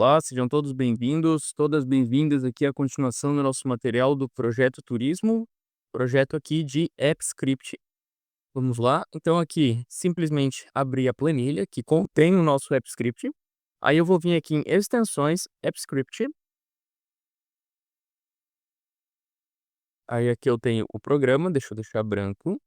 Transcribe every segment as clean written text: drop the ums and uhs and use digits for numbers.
Olá, sejam todos bem-vindos, todas bem-vindas aqui à continuação do nosso material do Projeto Turismo, projeto aqui de AppScript. Vamos lá? Então aqui, simplesmente abrir a planilha que contém o nosso AppScript. Aí eu vou vir aqui em Extensões, AppScript. Aí aqui eu tenho o programa, deixa eu deixar branco.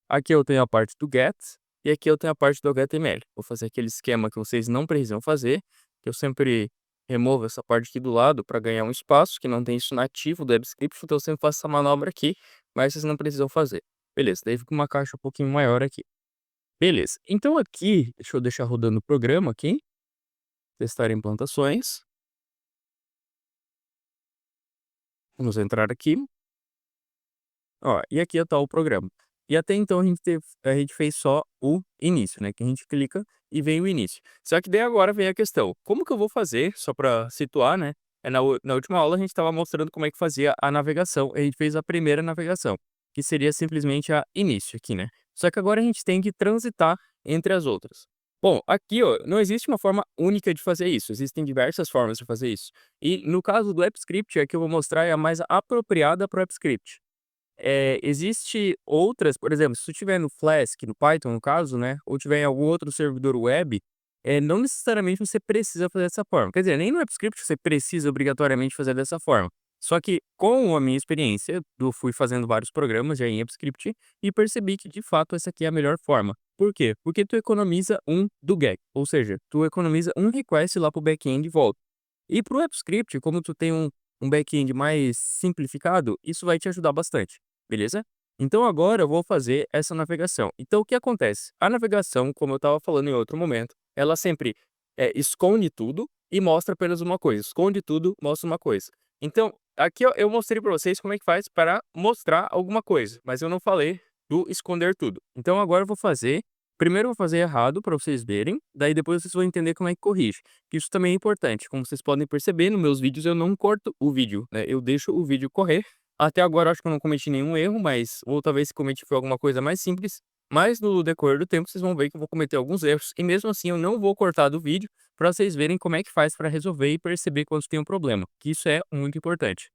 Aqui eu tenho a parte do get e aqui eu tenho a parte do HTML. Vou fazer aquele esquema que vocês não precisam fazer, que eu sempre removo essa parte aqui do lado para ganhar um espaço, que não tem isso nativo do AppScript, então eu sempre faço essa manobra aqui, mas vocês não precisam fazer. Beleza, daí fica uma caixa um pouquinho maior aqui. Beleza, então aqui, deixa eu deixar rodando o programa aqui, testar implantações. Vamos entrar aqui. Ó, e aqui está o programa. E até então a gente fez só o início, né, que a gente clica e vem o início. Só que daí agora vem a questão, como que eu vou fazer, só para situar, né, na última aula a gente estava mostrando como é que fazia a navegação, a gente fez a primeira navegação, que seria simplesmente a início aqui, né. Só que agora a gente tem que transitar entre as outras. Bom, aqui ó, não existe uma forma única de fazer isso, existem diversas formas de fazer isso. E no caso do AppScript, a que eu vou mostrar é a mais apropriada para o AppScript. Existe outras, por exemplo, se tu tiver no Flask, no Python no caso, né, ou tiver em algum outro servidor web, não necessariamente você precisa fazer dessa forma. Quer dizer, nem no AppScript você precisa obrigatoriamente fazer dessa forma. Só que com a minha experiência, eu fui fazendo vários programas já em AppScript e percebi que de fato essa aqui é a melhor forma. Por quê? Porque tu economiza um do GET, ou seja, tu economiza um request lá para o back-end e volta. E para o AppScript, como tu tem um back-end mais simplificado, isso vai te ajudar bastante, beleza? Então agora eu vou fazer essa navegação. Então o que acontece? A navegação, como eu estava falando em outro momento, ela sempre esconde tudo e mostra apenas uma coisa. Esconde tudo, mostra uma coisa. Então, aqui eu mostrei para vocês como é que faz para mostrar alguma coisa, mas eu não falei do esconder tudo. Então agora eu vou fazer. Primeiro eu vou fazer errado para vocês verem, daí depois vocês vão entender como é que corrige. Isso também é importante. Como vocês podem perceber, nos meus vídeos eu não corto o vídeo, né? Eu deixo o vídeo correr. Até agora eu acho que eu não cometi nenhum erro, mas ou talvez se cometi foi alguma coisa mais simples. Mas no decorrer do tempo vocês vão ver que eu vou cometer alguns erros. E mesmo assim eu não vou cortar do vídeo para vocês verem como é que faz para resolver e perceber quando tem um problema. Que isso é muito importante.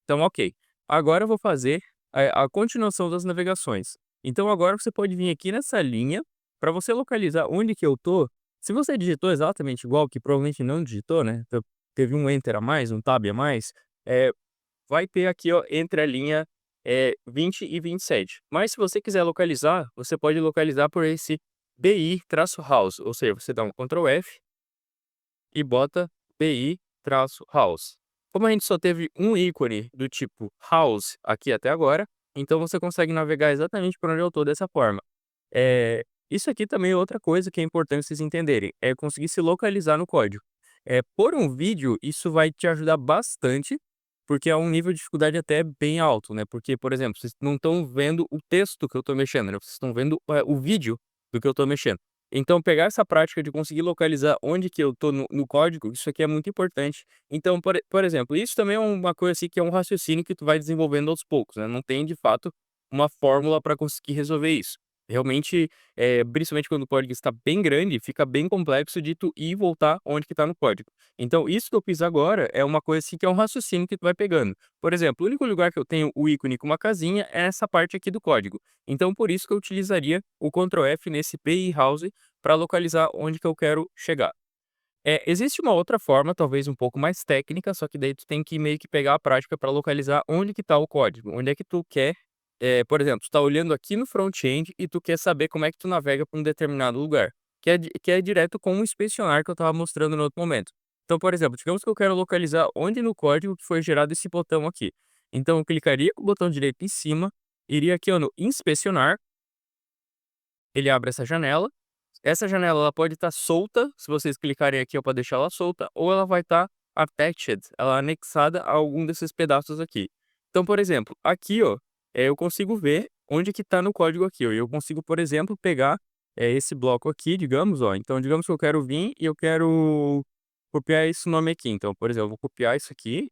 Então, ok. Agora eu vou fazer a continuação das navegações. Então agora você pode vir aqui nessa linha, para você localizar onde que eu tô. Se você digitou exatamente igual, que provavelmente não digitou, né, teve um enter a mais, um tab a mais, eh, vai ter aqui, ó, entre a linha, 20 e 27. Mas se você quiser localizar, você pode localizar por esse BI-house, ou seja, você dá um Ctrl F e bota BI-house. Como a gente só teve um ícone do tipo house aqui até agora, então você consegue navegar exatamente por onde eu estou dessa forma. Isso aqui também é outra coisa que é importante vocês entenderem, é conseguir se localizar no código. Por um vídeo, isso vai te ajudar bastante, porque é um nível de dificuldade até bem alto, né? Porque, por exemplo, vocês não estão vendo o texto que eu estou mexendo, né? Vocês estão vendo o vídeo do que eu estou mexendo. Então, pegar essa prática de conseguir localizar onde que eu estou no código, isso aqui é muito importante. Então, por exemplo, isso também é uma coisa assim que é um raciocínio que tu vai desenvolvendo aos poucos, né? Não tem, de fato, uma fórmula para conseguir resolver isso. Realmente, principalmente quando o código está bem grande, fica bem complexo de tu ir e voltar onde que está no código. Então, isso que eu fiz agora é uma coisa assim que é um raciocínio que tu vai pegando. Por exemplo, o único lugar que eu tenho o ícone com uma casinha é essa parte aqui do código. Então, por isso que eu utilizaria o Ctrl F nesse PI House para localizar onde que eu quero chegar. Existe uma outra forma, talvez um pouco mais técnica, só que daí tu tem que meio que pegar a prática para localizar onde que está o código, onde é que tu quer, por exemplo, tu tá olhando aqui no front-end e tu quer saber como é que tu navega para um determinado lugar, que é direto com o inspecionar que eu estava mostrando no outro momento. Então, por exemplo, digamos que eu quero localizar onde no código que foi gerado esse botão aqui. Então, eu clicaria com o botão direito em cima, iria aqui ó, no inspecionar, ele abre essa janela. Essa janela ela pode estar solta, se vocês clicarem aqui, para deixar ela solta, ou ela vai estar attached, ela anexada a algum desses pedaços aqui. Então, por exemplo, aqui, ó, eu consigo ver onde que está no código aqui, ó. Eu consigo, por exemplo, pegar esse bloco aqui, digamos, ó. Então, digamos que eu quero vir e eu quero copiar esse nome aqui. Então, por exemplo, eu vou copiar isso aqui,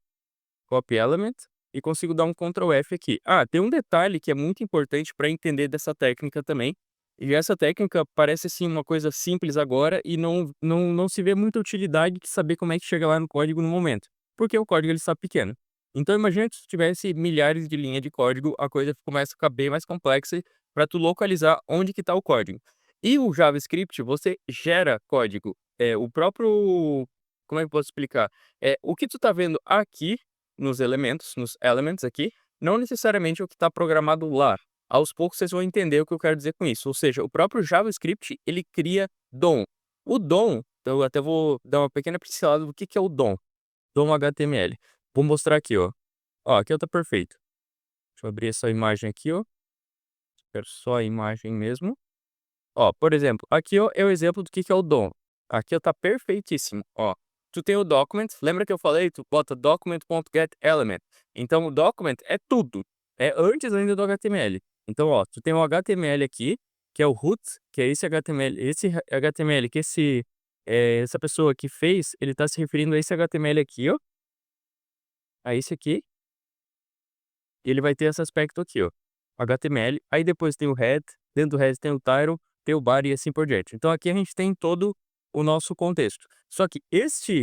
copy element, e consigo dar um Ctrl F aqui. Ah, tem um detalhe que é muito importante para entender dessa técnica também, E essa técnica parece, assim, uma coisa simples agora e não se vê muita utilidade de saber como é que chega lá no código no momento, porque o código ele está pequeno. Então imagina que se tivesse milhares de linhas de código, a coisa começa a ficar bem mais complexa para tu localizar onde que está o código. E o JavaScript, você gera código, o próprio como é que eu posso explicar? O que tu tá vendo aqui nos elements aqui, não necessariamente é o que está programado lá. Aos poucos vocês vão entender o que eu quero dizer com isso, ou seja, o próprio JavaScript ele cria DOM. O DOM, então eu até vou dar uma pequena pincelada do que é o DOM, DOM HTML. Vou mostrar aqui, ó. Ó, aqui ó, tá perfeito. Deixa eu abrir essa imagem aqui, ó. Quero só a imagem mesmo. Ó, por exemplo, aqui ó, é o exemplo do que é o DOM. Aqui ó, tá perfeitíssimo, ó. Tu tem o document, lembra que eu falei? Tu bota document.getElement. Então o document é tudo, é antes ainda do HTML. Então ó, tu tem o HTML aqui, que é o root, que é esse HTML que essa pessoa que fez, ele tá se referindo a esse HTML aqui, ó, a esse aqui, e ele vai ter esse aspecto aqui, ó, HTML, aí depois tem o head, dentro do head tem o title, tem o body e assim por diante. Então aqui a gente tem todo o nosso contexto. Só que isso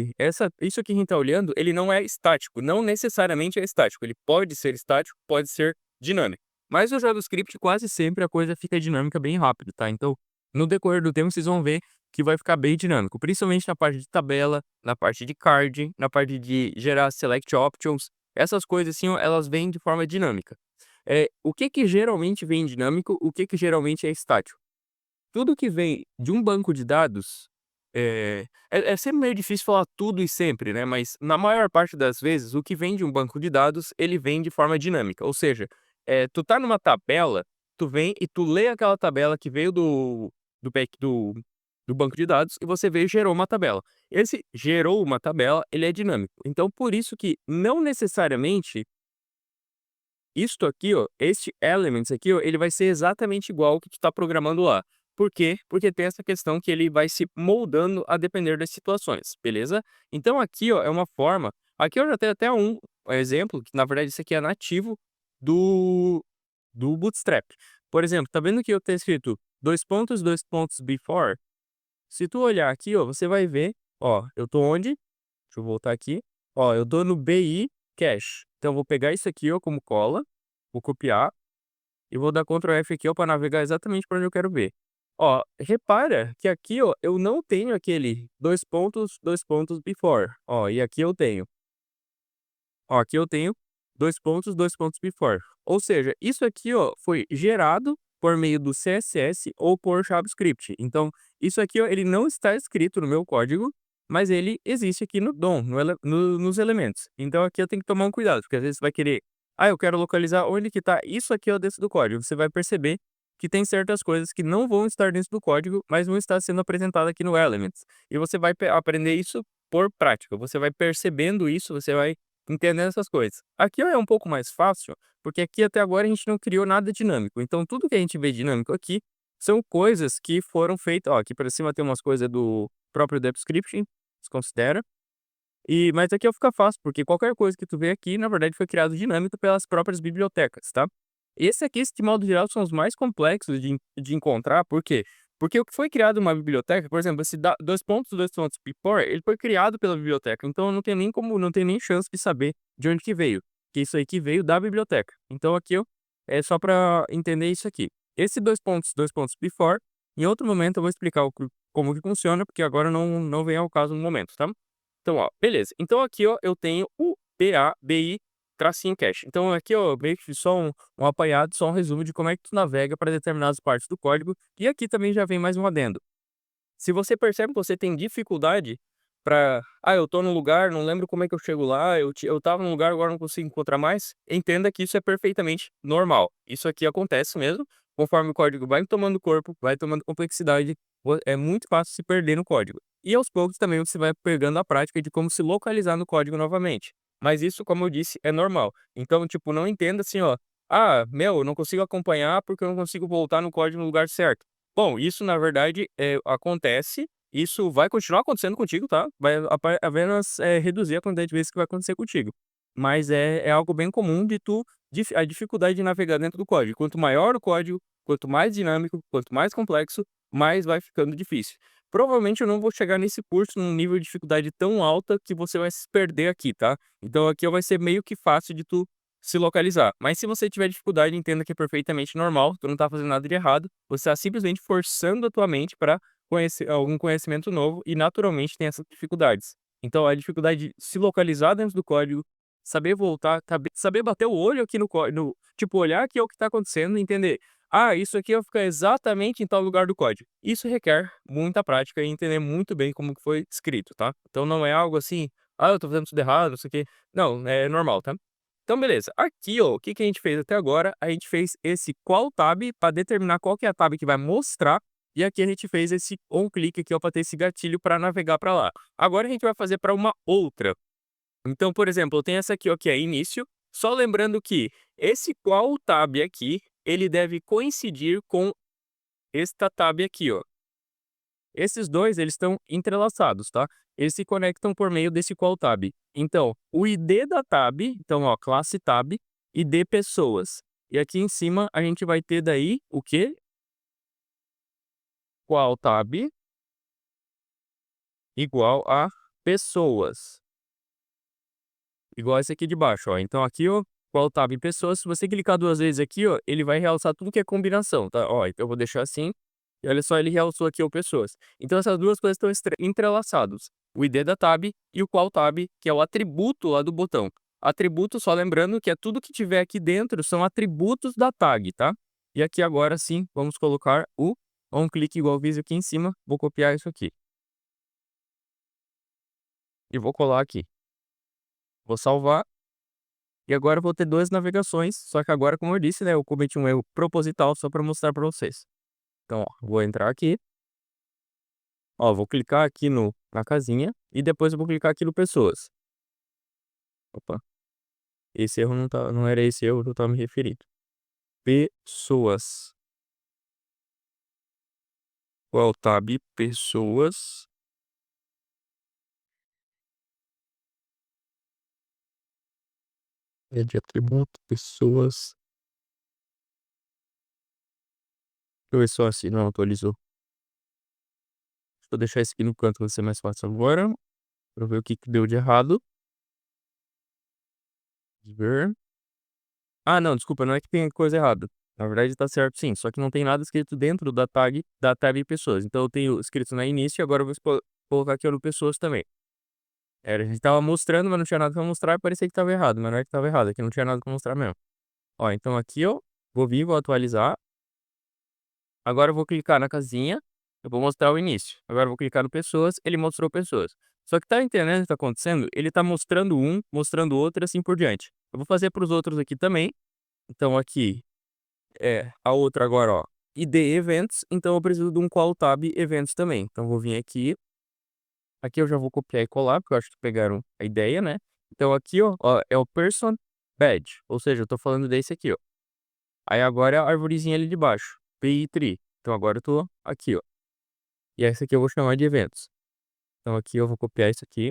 aqui que a gente tá olhando, ele não é estático, não necessariamente é estático, ele pode ser estático, pode ser dinâmico. Mas no JavaScript quase sempre a coisa fica dinâmica bem rápido, tá? Então, no decorrer do tempo vocês vão ver que vai ficar bem dinâmico, principalmente na parte de tabela, na parte de card, na parte de gerar select options, essas coisas assim, ó, elas vêm de forma dinâmica. O que que geralmente vem dinâmico, o que que geralmente é estático? Tudo que vem de um banco de dados, é sempre meio difícil falar tudo e sempre, né, mas na maior parte das vezes, o que vem de um banco de dados, ele vem de forma dinâmica, ou seja, tu tá numa tabela, tu vem e tu lê aquela tabela que veio do back do banco de dados e você veio e gerou uma tabela. Esse gerou uma tabela, ele é dinâmico. Então por isso que não necessariamente isto aqui, ó, este elements aqui, ó, ele vai ser exatamente igual ao que tu tá programando lá. Por quê? Porque tem essa questão que ele vai se moldando a depender das situações, beleza? Então aqui, ó, é uma forma aqui eu já tenho até um exemplo, que na verdade isso aqui é nativo do Bootstrap. Por exemplo, tá vendo que eu tenho escrito dois pontos before? Se tu olhar aqui, ó, você vai ver, ó, eu tô onde? Deixa eu voltar aqui. Ó, eu tô no BI Cache. Então eu vou pegar isso aqui, ó, como cola, vou copiar e vou dar Ctrl F aqui, ó, para navegar exatamente para onde eu quero ver. Ó, repara que aqui, ó, eu não tenho aquele dois pontos before. Ó, e aqui eu tenho. Ó, aqui eu tenho dois pontos before. Ou seja, isso aqui, ó, foi gerado por meio do CSS ou por JavaScript. Então, isso aqui, ó, ele não está escrito no meu código, mas ele existe aqui no DOM, nos elementos. Então, aqui eu tenho que tomar um cuidado, porque às vezes você vai querer, eu quero localizar onde que está isso aqui, ó, dentro do código. Você vai perceber que tem certas coisas que não vão estar dentro do código, mas vão estar sendo apresentadas aqui no Elements. E você vai aprender isso por prática. Você vai percebendo isso, você vai entendendo essas coisas. Aqui é um pouco mais fácil, porque aqui até agora a gente não criou nada dinâmico. Então tudo que a gente vê dinâmico aqui são coisas que foram feitas. Ó, aqui para cima tem umas coisas do próprio Description, se considera. Mas aqui fica fácil, porque qualquer coisa que tu vê aqui, na verdade, foi criado dinâmico pelas próprias bibliotecas, tá? Esse aqui, de modo geral, são os mais complexos de encontrar, por quê? Porque o que foi criado uma biblioteca, por exemplo, esse dois pontos before, ele foi criado pela biblioteca, então não tem nem chance de saber de onde que veio, que isso aí que veio da biblioteca. Então aqui, ó, é só para entender isso aqui. Esse dois pontos before, em outro momento eu vou explicar como que funciona, porque agora não vem ao caso no momento, tá? Então, ó, beleza. Então aqui, ó, eu tenho o BABI tracinho cache. Então aqui, ó, meio que só um apanhado, só um resumo de como é que tu navega para determinadas partes do código. E aqui também já vem mais um adendo. Se você percebe que você tem dificuldade para, eu tô num lugar, não lembro como é que eu chego lá, eu tava num lugar, agora não consigo encontrar mais, entenda que isso é perfeitamente normal. Isso aqui acontece mesmo, conforme o código vai tomando corpo, vai tomando complexidade, é muito fácil se perder no código. E aos poucos também você vai pegando a prática de como se localizar no código novamente. Mas isso, como eu disse, é normal. Então, tipo, não entenda assim, ó, eu não consigo acompanhar porque eu não consigo voltar no código no lugar certo. Bom, isso na verdade, acontece, isso vai continuar acontecendo contigo, tá, vai apenas, reduzir a quantidade de vezes que vai acontecer contigo. Mas é algo bem comum de tu a dificuldade de navegar dentro do código. Quanto maior o código, quanto mais dinâmico, quanto mais complexo, mais vai ficando difícil. Provavelmente eu não vou chegar nesse curso num nível de dificuldade tão alta que você vai se perder aqui, tá? Então aqui vai ser meio que fácil de tu se localizar. Mas se você tiver dificuldade, entenda que é perfeitamente normal, tu não tá fazendo nada de errado, você tá simplesmente forçando a tua mente para conhecer algum conhecimento novo e naturalmente tem essas dificuldades. Então a dificuldade de se localizar dentro do código, saber voltar, saber bater o olho aqui no código, tipo, olhar aqui o que está acontecendo e entender: "Ah, isso aqui vai ficar exatamente em tal lugar do código". Isso requer muita prática e entender muito bem como que foi escrito, tá. Então não é algo assim: "Ah, eu tô fazendo tudo errado, não sei o quê". Não, é normal, tá. Então beleza, aqui ó, o que que a gente fez até agora, a gente fez esse qual tab para determinar qual que é a tab que vai mostrar, e aqui a gente fez esse on click aqui ó, para ter esse gatilho para navegar para lá. Agora a gente vai fazer para uma outra. Então, por exemplo, eu tenho essa aqui, ó, que é início, só lembrando que esse qual tab aqui, ele deve coincidir com esta tab aqui, ó. Esses dois, eles estão entrelaçados, tá? Eles se conectam por meio desse qual tab. Então, o ID da tab, então, ó, classe tab, ID pessoas. E aqui em cima a gente vai ter daí o quê? Qual tab igual a pessoas. Igual esse aqui de baixo, ó. Então aqui, ó, qual tab em pessoas, se você clicar 2 vezes aqui, ó, ele vai realçar tudo que é combinação, tá? Ó, então eu vou deixar assim, e olha só, ele realçou aqui, ó, pessoas. Então essas duas coisas estão entrelaçados. O ID da tab e o qual tab, que é o atributo lá do botão. Atributo, só lembrando que é tudo que tiver aqui dentro são atributos da tag, tá? E aqui agora sim, vamos colocar o onClick igual eu aqui em cima. Vou copiar isso aqui. E vou colar aqui. Vou salvar. E agora eu vou ter 2 navegações, só que agora, como eu disse, né, eu cometi um erro proposital só para mostrar para vocês. Então, ó, vou entrar aqui, ó, vou clicar aqui no na casinha e depois eu vou clicar aqui no pessoas. Opa, esse erro não era esse erro que eu estava me referindo. Pessoas. Qual tab? Pessoas. É de atributo, pessoas. Deixa eu ver só se não atualizou. Deixa eu deixar esse aqui no canto, vai ser mais fácil agora, pra ver o que que deu de errado. Ver. Ah, não, desculpa, não é que tem coisa errada. Na verdade tá certo sim, só que não tem nada escrito dentro da tab pessoas. Então eu tenho escrito na início e agora eu vou colocar aqui no pessoas também. Era, a gente estava mostrando, mas não tinha nada pra mostrar e parecia que estava errado, mas não é que estava errado, é que não tinha nada pra mostrar mesmo. Ó, então aqui, ó, vou vir, vou atualizar. Agora eu vou clicar na casinha, eu vou mostrar o início. Agora eu vou clicar no pessoas, ele mostrou pessoas. Só que tá entendendo o que tá acontecendo? Ele tá mostrando um, mostrando outro e assim por diante. Eu vou fazer para os outros aqui também. Então aqui, a outra agora, ó, ID Events, então eu preciso de um Qual Tab Events também. Então vou vir aqui, aqui eu já vou copiar e colar, porque eu acho que pegaram a ideia, né. Então aqui, ó, é o Person Badge, ou seja, eu tô falando desse aqui, ó. Aí agora é a arvorezinha ali de baixo, PI Tree. Então agora eu tô aqui, ó. E essa aqui eu vou chamar de eventos. Então aqui eu vou copiar isso aqui,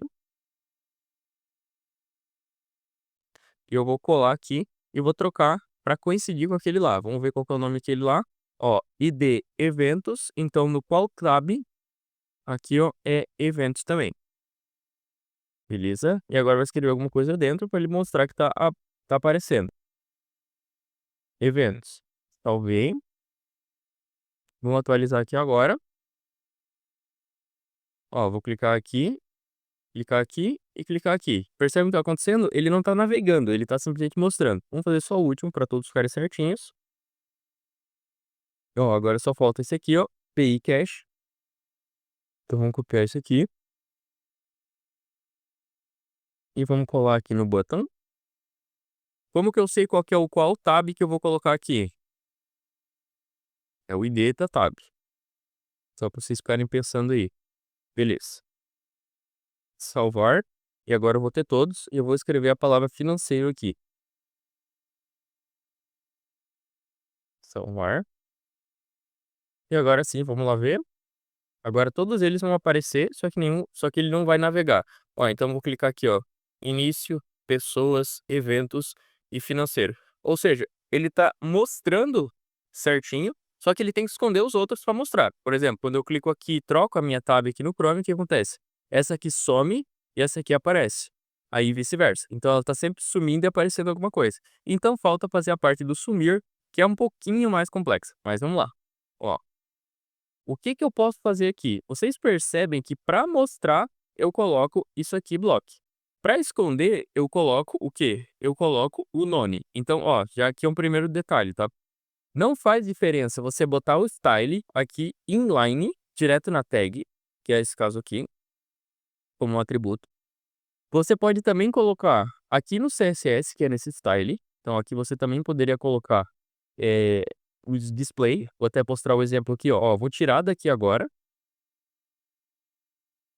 e eu vou colar aqui, e vou trocar para coincidir com aquele lá. Vamos ver qual que é o nome daquele lá. Ó, ID Eventos, então no Qual Tab aqui, ó, é eventos também, beleza? E agora vai escrever alguma coisa dentro para ele mostrar que tá aparecendo. Eventos. Salvei. Vamos atualizar aqui agora. Ó, vou clicar aqui e clicar aqui. Percebe o que tá acontecendo? Ele não tá navegando, ele tá simplesmente mostrando. Vamos fazer só o último para todos ficarem certinhos. Ó, agora só falta esse aqui, ó, PI Cache. Então vamos copiar isso aqui e vamos colar aqui no button. Como que eu sei qual que é o qual tab que eu vou colocar aqui? É o ID da tab. Só para vocês ficarem pensando aí. Beleza. Salvar. E agora eu vou ter todos e eu vou escrever a palavra financeiro aqui. Salvar. E agora sim, vamos lá ver. Agora todos eles vão aparecer, só que ele não vai navegar. Ó, então eu vou clicar aqui, ó, início, pessoas, eventos e financeiro. Ou seja, ele tá mostrando certinho, só que ele tem que esconder os outros para mostrar. Por exemplo, quando eu clico aqui e troco a minha tab aqui no Chrome, o que acontece? Essa aqui some e essa aqui aparece. Aí vice-versa. Então ela tá sempre sumindo e aparecendo alguma coisa. Então falta fazer a parte do sumir, que é um pouquinho mais complexa. Mas vamos lá. Ó, o que que eu posso fazer aqui? Vocês percebem que para mostrar, eu coloco isso aqui, block. Para esconder, eu coloco o quê? Eu coloco o none. Então, ó, já aqui é um primeiro detalhe, tá? Não faz diferença você botar o style aqui inline, direto na tag, que é esse caso aqui, como um atributo. Você pode também colocar aqui no CSS, que é nesse style. Então aqui você também poderia colocar os display. Vou até mostrar o exemplo aqui, ó. Ó, vou tirar daqui agora.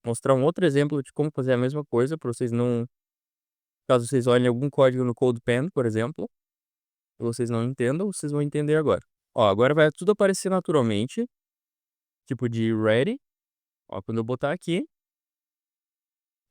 Mostrar um outro exemplo de como fazer a mesma coisa, para vocês não... Caso vocês olhem algum código no CodePen, por exemplo, e vocês não entendam, vocês vão entender agora. Ó, agora vai tudo aparecer naturalmente, tipo de ready. Ó, quando eu botar aqui,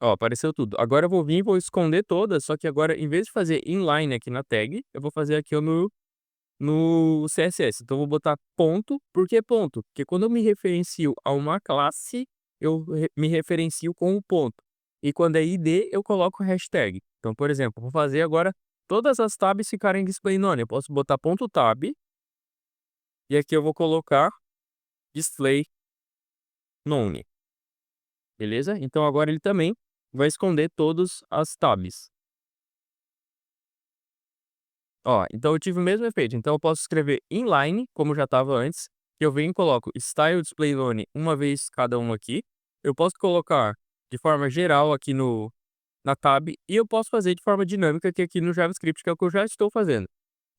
ó, apareceu tudo. Agora eu vou vir e vou esconder todas, só que agora, em vez de fazer inline aqui na tag, eu vou fazer aqui ó, no CSS. Então eu vou botar ponto. Por que ponto? Porque quando eu me referencio a uma classe, eu me referencio com o ponto. E quando é ID, eu coloco hashtag. Então, por exemplo, vou fazer agora todas as tabs ficarem display none. Eu posso botar ponto tab e aqui eu vou colocar display none. Beleza? Então agora ele também vai esconder todas as tabs. Ó, então eu tive o mesmo efeito. Então eu posso escrever inline, como já estava antes, que eu venho e coloco style display none uma vez cada um aqui. Eu posso colocar de forma geral aqui na tab e eu posso fazer de forma dinâmica aqui no JavaScript, que é o que eu já estou fazendo.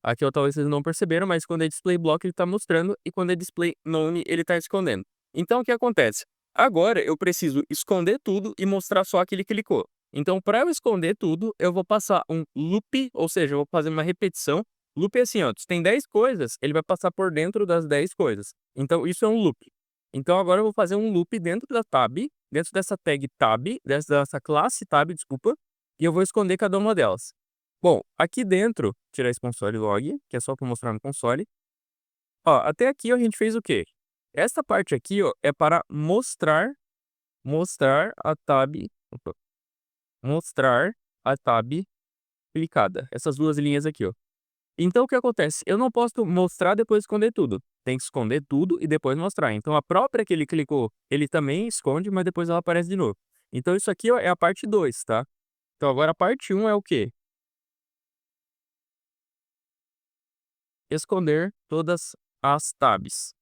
Aqui ó, talvez vocês não perceberam, mas quando é display block ele está mostrando e quando é display none ele está escondendo. Então o que acontece? Agora eu preciso esconder tudo e mostrar só que ele clicou. Então, para eu esconder tudo, eu vou passar um loop, ou seja, eu vou fazer uma repetição. Loop é assim, ó, se tem 10 coisas, ele vai passar por dentro das 10 coisas. Então, isso é um loop. Então, agora eu vou fazer um loop dentro da tab, dentro dessa tag tab, dessa classe tab, desculpa, e eu vou esconder cada uma delas. Bom, aqui dentro, tirar esse console log, que é só para mostrar no console. Ó, até aqui a gente fez o quê? Essa parte aqui, ó, é para mostrar a tab, opa, mostrar a tab clicada. Essas duas linhas aqui, ó. Então o que acontece? Eu não posso mostrar depois esconder tudo. Tem que esconder tudo e depois mostrar. Então a própria que ele clicou, ele também esconde, mas depois ela aparece de novo. Então isso aqui, ó, é a parte 2, tá? Então agora a parte 1 é o quê? Esconder todas as tabs.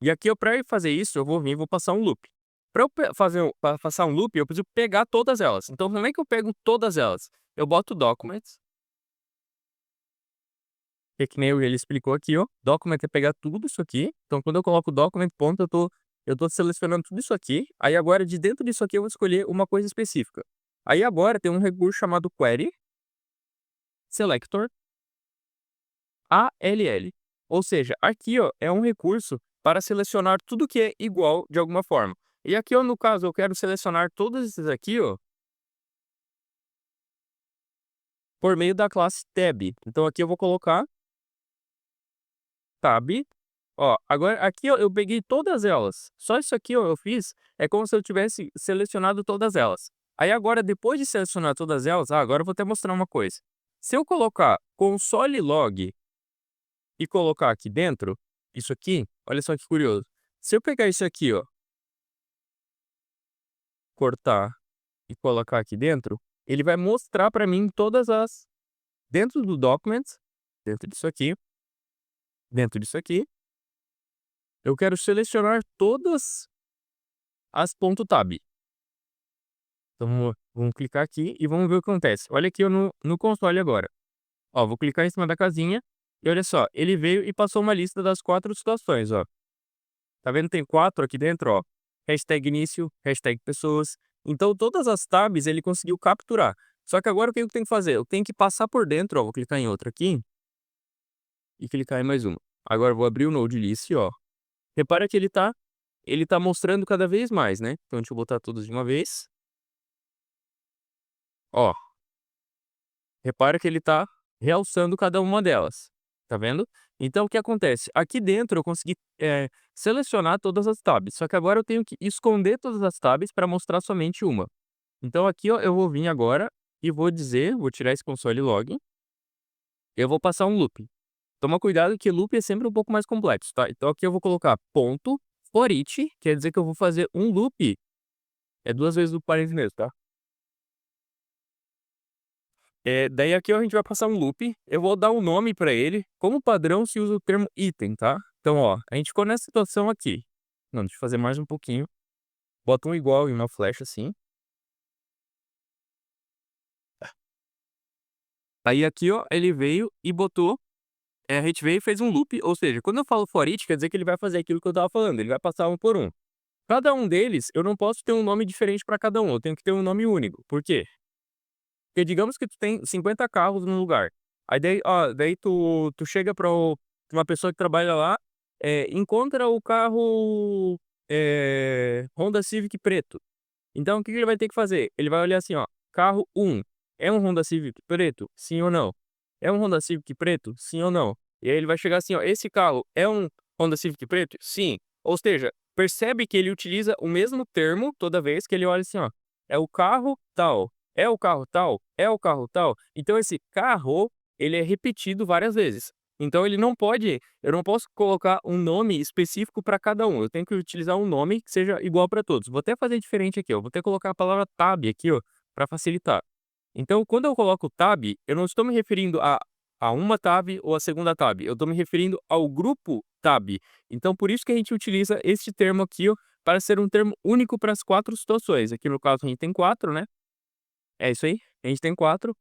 E aqui, para fazer isso, eu vou vir e vou passar um loop. Para eu passar um loop, eu preciso pegar todas elas. Então, como é que eu pego todas elas? Eu boto documents, que nem ele explicou aqui, ó. Document é pegar tudo isso aqui. Então, quando eu coloco document ponto, eu tô selecionando tudo isso aqui. Aí agora, de dentro disso aqui, eu vou escolher uma coisa específica. Aí agora tem um recurso chamado query selector ALL. Ou seja, aqui ó, é um recurso para selecionar tudo que é igual de alguma forma. E aqui, ó, no caso, eu quero selecionar todos esses aqui, ó, por meio da classe tab. Então aqui eu vou colocar tab. Ó, agora aqui ó, eu peguei todas elas. Só isso aqui ó, eu fiz, é como se eu tivesse selecionado todas elas. Aí agora, depois de selecionar todas elas, agora eu vou até mostrar uma coisa. Se eu colocar console log e colocar aqui dentro, isso aqui, olha só que curioso. Se eu pegar isso aqui, ó, cortar e colocar aqui dentro, ele vai mostrar para mim todas as... Dentro do Documents, dentro disso aqui, eu quero selecionar todas as .tab. Então, vamos clicar aqui e vamos ver o que acontece. Olha aqui no console agora. Ó, vou clicar em cima da casinha e olha só, ele veio e passou uma lista das 4 situações, ó. Tá vendo? Tem 4 aqui dentro, ó. Hashtag início, hashtag pessoas. Então, todas as tabs ele conseguiu capturar. Só que agora o que eu tenho que fazer? Eu tenho que passar por dentro, ó. Vou clicar em outra aqui e clicar em mais uma. Agora eu vou abrir o Node List, ó. Repara que ele tá mostrando cada vez mais, né? Então, deixa eu botar todos de uma vez. Ó, repara que ele tá realçando cada uma delas, tá vendo? Então o que acontece? Aqui dentro eu consegui, selecionar todas as tabs, só que agora eu tenho que esconder todas as tabs para mostrar somente uma. Então aqui, ó, eu vou vir agora e vou tirar esse console log, eu vou passar um loop. Toma cuidado que loop é sempre um pouco mais complexo, tá? Então aqui eu vou colocar ponto for each, quer dizer que eu vou fazer um loop, é 2 vezes o parênteses mesmo, tá? Daí aqui a gente vai passar um loop, eu vou dar um nome para ele, como padrão se usa o termo item, tá? Então, ó, a gente ficou nessa situação aqui. Não, deixa eu fazer mais um pouquinho. Bota um igual em uma flecha assim. Aí aqui, ó, ele veio e botou, a gente veio e fez um loop, ou seja, quando eu falo for each, quer dizer que ele vai fazer aquilo que eu estava falando, ele vai passar um por um. Cada um deles, eu não posso ter um nome diferente para cada um, eu tenho que ter um nome único. Por quê? Porque digamos que tu tem 50 carros no lugar. Aí daí, ó, daí tu chega pra uma pessoa que trabalha lá, encontra o carro, Honda Civic preto. Então o que que ele vai ter que fazer? Ele vai olhar assim, ó, carro 1, é um Honda Civic preto? Sim ou não? É um Honda Civic preto? Sim ou não? E aí ele vai chegar assim, ó, esse carro é um Honda Civic preto? Sim. Ou seja, percebe que ele utiliza o mesmo termo toda vez que ele olha assim, ó, é o carro tal, é o carro tal, é o carro tal. Então esse carro, ele é repetido várias vezes. Então ele não pode eu não posso colocar um nome específico para cada um, eu tenho que utilizar um nome que seja igual para todos. Vou até fazer diferente aqui, ó, vou até colocar a palavra tab aqui, ó, para facilitar. Então quando eu coloco tab, eu não estou me referindo a uma tab ou a segunda tab, eu estou me referindo ao grupo tab. Então por isso que a gente utiliza este termo aqui, ó, para ser um termo único para as 4 situações. Aqui no caso a gente tem 4, né. É isso aí, a gente tem 4.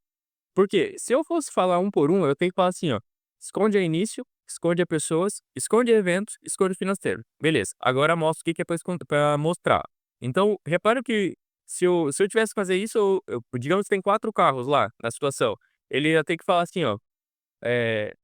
Porque se eu fosse falar um por um, eu tenho que falar assim, ó, esconde a início, esconde a pessoas, esconde eventos, esconde financeiro. Beleza, agora mostra o que que é pra mostrar. Então, repara que se eu tivesse que fazer isso, digamos que tem 4 carros lá na situação, ele ia ter que falar assim, ó,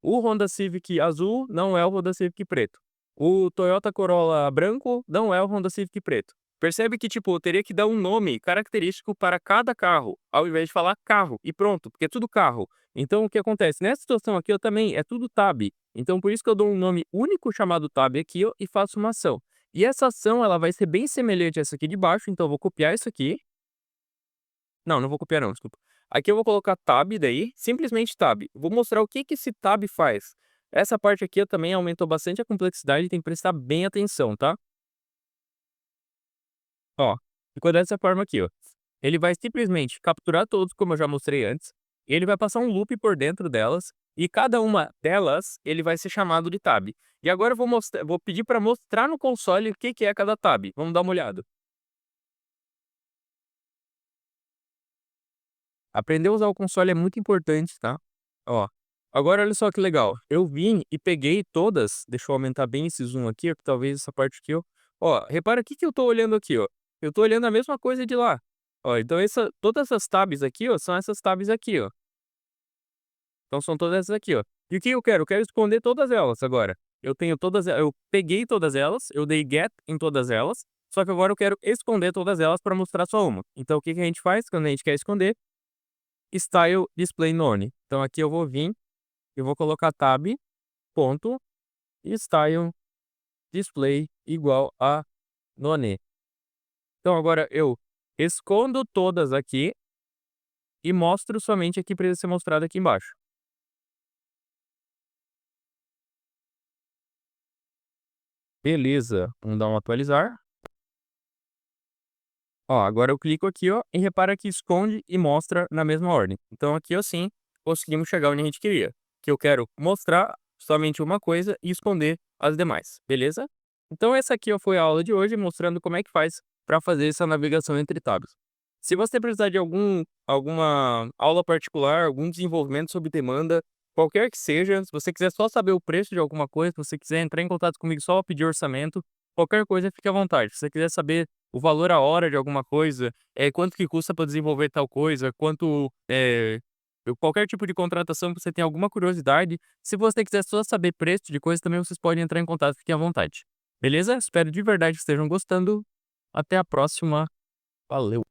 o Honda Civic azul não é o Honda Civic preto. O Toyota Corolla branco não é o Honda Civic preto. Percebe que, tipo, eu teria que dar um nome característico para cada carro, ao invés de falar carro e pronto, porque é tudo carro. Então, o que acontece? Nessa situação aqui, eu também, é tudo tab. Então, por isso que eu dou um nome único chamado tab aqui, ó, e faço uma ação. E essa ação, ela vai ser bem semelhante a essa aqui de baixo, então eu vou copiar isso aqui. Não, não vou copiar não, desculpa. Aqui eu vou colocar tab daí, simplesmente tab. Vou mostrar o que que esse tab faz. Essa parte aqui eu também aumentou bastante a complexidade, tem que prestar bem atenção, tá? Ó, ficou dessa forma aqui, ó. Ele vai simplesmente capturar todos, como eu já mostrei antes, e ele vai passar um loop por dentro delas, e cada uma delas, ele vai ser chamado de tab. E agora eu vou pedir para mostrar no console o que que é cada tab. Vamos dar uma olhada. Aprender a usar o console é muito importante, tá? Ó, agora olha só que legal, eu vim e peguei todas, deixa eu aumentar bem esse zoom aqui, ó, que talvez essa parte aqui, ó, repara o que que eu tô olhando aqui, ó, eu tô olhando a mesma coisa de lá. Ó, então todas essas tabs aqui, ó, são essas tabs aqui, ó. Então são todas essas aqui, ó. E o que eu quero? Eu quero esconder todas elas agora. Eu tenho todas, eu peguei todas elas, eu dei get em todas elas, só que agora eu quero esconder todas elas para mostrar só uma. Então o que que a gente faz quando a gente quer esconder? Style display none. Então aqui eu vou vir, eu vou colocar tab, ponto, style display igual a none. Então agora eu escondo todas aqui e mostro somente aqui para ser mostrado aqui embaixo. Beleza, vamos dar um atualizar. Ó, agora eu clico aqui, ó, e repara que esconde e mostra na mesma ordem. Então aqui assim, conseguimos chegar onde a gente queria, que eu quero mostrar somente uma coisa e esconder as demais, beleza? Então essa aqui ó, foi a aula de hoje, mostrando como é que faz para fazer essa navegação entre tabs. Se você precisar de alguma aula particular, algum desenvolvimento sob demanda, qualquer que seja, se você quiser só saber o preço de alguma coisa, se você quiser entrar em contato comigo só pedir orçamento, qualquer coisa fique à vontade. Se você quiser saber o valor a hora de alguma coisa, quanto que custa para desenvolver tal coisa, qualquer tipo de contratação que você tenha alguma curiosidade, se você quiser só saber preço de coisa, também vocês podem entrar em contato, fiquem à vontade. Beleza? Espero de verdade que estejam gostando. Até a próxima. Valeu!